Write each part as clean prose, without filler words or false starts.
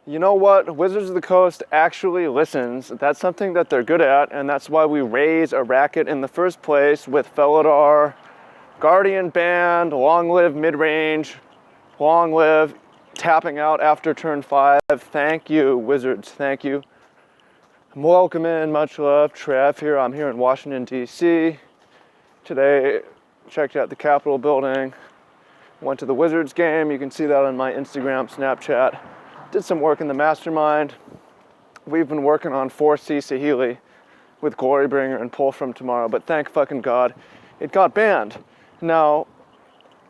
you know what? Wizards of the Coast actually listens. That's something that they're good at, and that's why we raise a racket in the first place with Felidar, Guardian banned, long live mid-range, long live tapping out after turn 5. Thank you, Wizards, thank you. Welcome in, much love. Trav here, I'm here in Washington, D.C. Today, checked out the Capitol building, went to the Wizards game. You can see that on my Instagram, Snapchat. Did some work in the mastermind. We've been working on 4C Saheeli with Glorybringer and Pull From Tomorrow, but thank fucking God, it got banned. Now,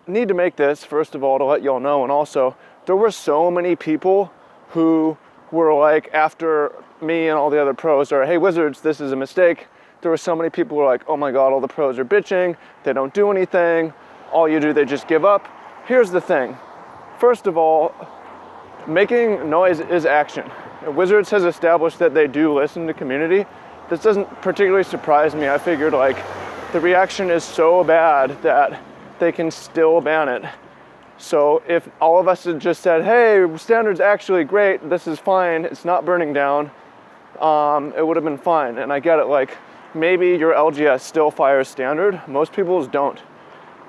need to make this, first of all, to let y'all know, and also, there were so many people who were like, after me and all the other pros are, hey Wizards, this is a mistake. There were so many people who were like, oh my God, all the pros are bitching, they don't do anything, all you do, they just give up. Here's the thing. First of all, making noise is action. Wizards has established that they do listen to community. This doesn't particularly surprise me. I figured like the reaction is so bad that they can still ban it. So if all of us had just said, hey, standard's actually great, this is fine, it's not burning down, it would have been fine. And I get it, like maybe your LGS still fires standard, most people's don't.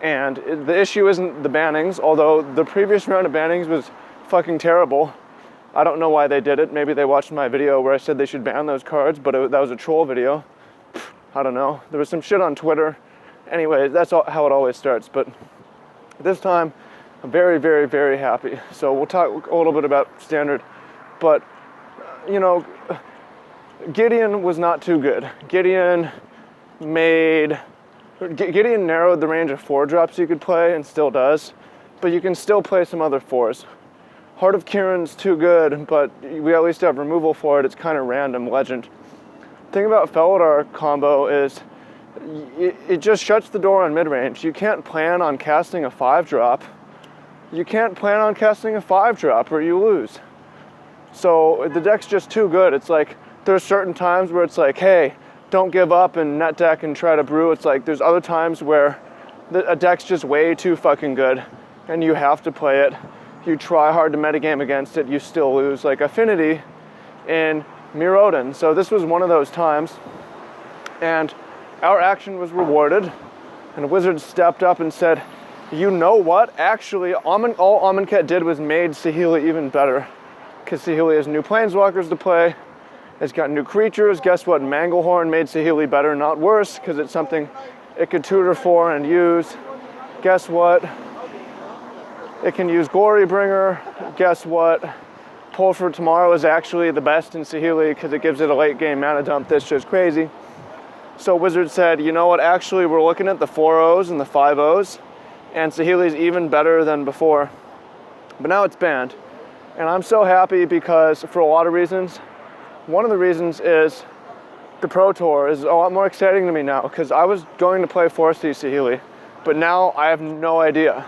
And the issue isn't the bannings, although the previous round of bannings was fucking terrible. I don't know why they did it. Maybe they watched my video where I said they should ban those cards, but that was a troll video. I don't know. There was some shit on Twitter. Anyway, that's how it always starts. But this time, I'm very, very, very happy. So we'll talk a little bit about standard. But, you know, Gideon was not too good. Gideon narrowed the range of 4-drops you could play and still does. But you can still play some other 4s. Heart of Kiran's too good, but we at least have removal for it. It's kind of random, legend. The thing about Felidar combo is it just shuts the door on mid-range. You can't plan on casting a 5-drop. You can't plan on casting a 5-drop or you lose. So the deck's just too good. It's like there's certain times where it's like, hey, don't give up and net deck and try to brew. It's like there's other times where a deck's just way too fucking good and you have to play it. You try hard to metagame against it, you still lose. Like Affinity in Mirodin. So this was one of those times. And our action was rewarded. And Wizards stepped up and said, you know what? Actually, all Amonkhet did was made Saheeli even better. Because Saheeli has new planeswalkers to play. It's got new creatures. Guess what? Manglehorn made Saheeli better, not worse, because it's something it could tutor for and use. Guess what? It can use Glorybringer. Guess what? Pull for Tomorrow is actually the best in Saheeli because it gives it a late game mana dump that's just crazy. So Wizards said, you know what? Actually, we're looking at the 4-0s and the 5-0s, and Saheeli's even better than before. But now it's banned. And I'm so happy because for a lot of reasons. One of the reasons is the Pro Tour is a lot more exciting to me now because I was going to play 4C Saheeli, but now I have no idea.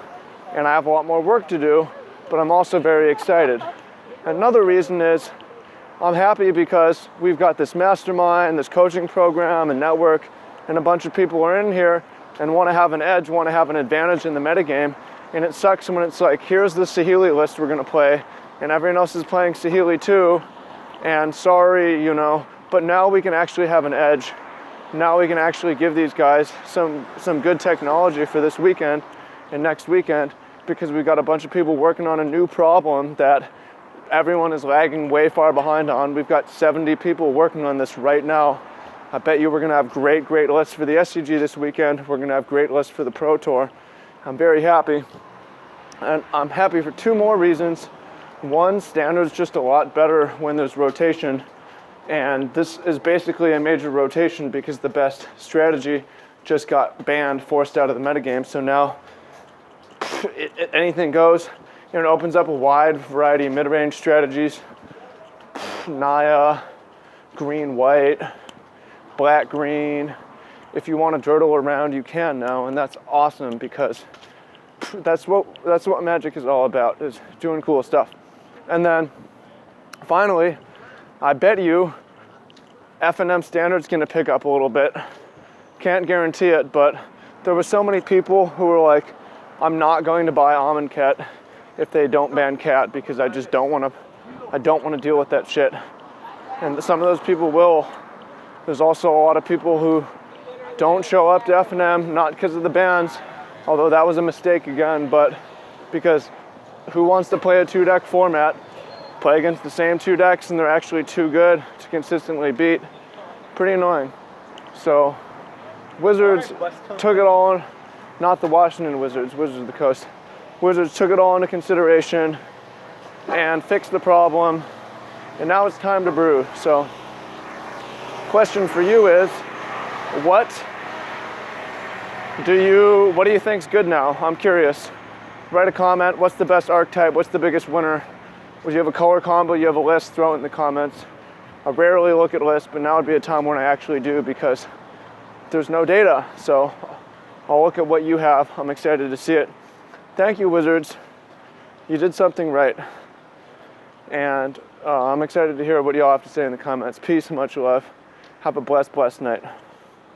And I have a lot more work to do, but I'm also very excited. Another reason is I'm happy because we've got this mastermind, this coaching program and network, and a bunch of people are in here and want to have an edge, want to have an advantage in the metagame. And it sucks when it's like, here's the Saheeli list we're going to play, and everyone else is playing Saheeli too, and sorry, you know, but now we can actually have an edge. Now we can actually give these guys some good technology for this weekend and next weekend, because we've got a bunch of people working on a new problem that everyone is lagging way far behind on. We've got 70 people working on this right now. I bet you we're gonna have great lists for the SCG this weekend. We're gonna have great lists for the Pro Tour. I'm very happy. And I'm happy for 2 more reasons. One, Standard's just a lot better when there's rotation. And this is basically a major rotation because the best strategy just got banned, forced out of the metagame. So now anything goes. You know, it opens up a wide variety of mid-range strategies. Naya, green-white, black-green. If you want to turtle around, you can now, and that's awesome because that's what Magic is all about, is doing cool stuff. And then, finally, I bet you F&M Standard's going to pick up a little bit. Can't guarantee it, but there were so many people who were like, I'm not going to buy Amonkhet if they don't ban Cat because I just don't want to I don't want to deal with that shit. And some of those people will. There's also a lot of people who don't show up to F&M, not because of the bands, although that was a mistake again, but because who wants to play a 2-deck format, play against the same 2 decks and they're actually too good to consistently beat? Pretty annoying. So Wizards took it all in, not the Washington Wizards, Wizards of the Coast. Wizards took it all into consideration and fixed the problem, and now it's time to brew. So question for you is, what do you think's good now? I'm curious. Write a comment. What's the best archetype? What's the biggest winner? Would you have a color combo? You have a list? Throw it in the comments. I rarely look at lists, but now would be a time when I actually do because there's no data. So I'll look at what you have. I'm excited to see it. Thank you, Wizards. You did something right. And I'm excited to hear what y'all have to say in the comments. Peace, much love. Have a blessed, blessed night.